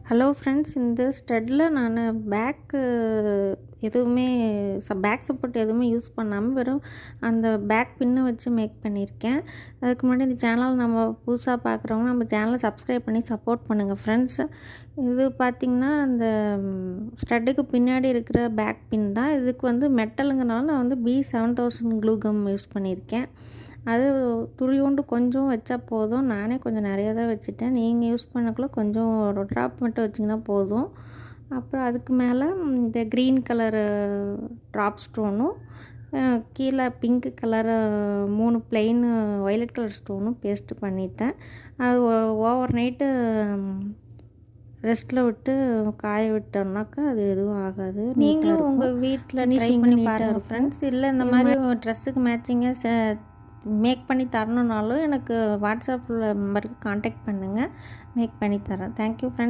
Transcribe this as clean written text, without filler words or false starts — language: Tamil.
ஹலோ ஃப்ரெண்ட்ஸ், இந்த ஸ்டட்டில் நான் எதுவுமே பேக் சப்போர்ட் எதுவுமே யூஸ் பண்ணாமல் வெறும் அந்த பேக் பின்னை வச்சு மேக் பண்ணியிருக்கேன். அதுக்கு முன்னாடி இந்த சேனல் நம்ம புதுசாக பார்க்குறவங்க நம்ம சேனலை சப்ஸ்கிரைப் பண்ணி சப்போர்ட் பண்ணுங்கள் ஃப்ரெண்ட்ஸ். இது பார்த்திங்கன்னா அந்த ஸ்டட்டுக்கு பின்னாடி இருக்கிற பேக் பின் தான். இதுக்கு மெட்டலுங்கனால நான் B7000 க்ளூ கம் யூஸ் பண்ணியிருக்கேன். அது துளியோண்டு கொஞ்சம் வச்சா போதும். நானே கொஞ்சம் நிறையா தான் வச்சுட்டேன். நீங்கள் யூஸ் பண்ணக்குள்ள கொஞ்சம் ஒரு ட்ராப் மட்டும் வச்சிங்கன்னா போதும். அப்புறம் அதுக்கு மேலே இந்த க்ரீன் கலரு ட்ராப் ஸ்டோனும் கீழே pink colour 3 plain violet colour ஸ்டோனும் பேஸ்ட்டு பண்ணிட்டேன். அது ஓவர் நைட்டு ரெஸ்ட்டில் விட்டு காய விட்டோம்னாக்கா அது எதுவும் ஆகாது. நீங்களும் உங்கள் வீட்டில் ட்ரை பண்ணி பாருங்கள் ஃப்ரெண்ட்ஸ். இல்லை இந்த மாதிரி ட்ரெஸ்ஸுக்கு மேட்சிங்காக மேக் பண்ணி தரணுன்னாலும் எனக்கு வாட்ஸ்அப்பில் நம்பருக்கு காண்டாக்ட் பண்ணுங்கள், மேக் பண்ணி தரேன். Thank you friends.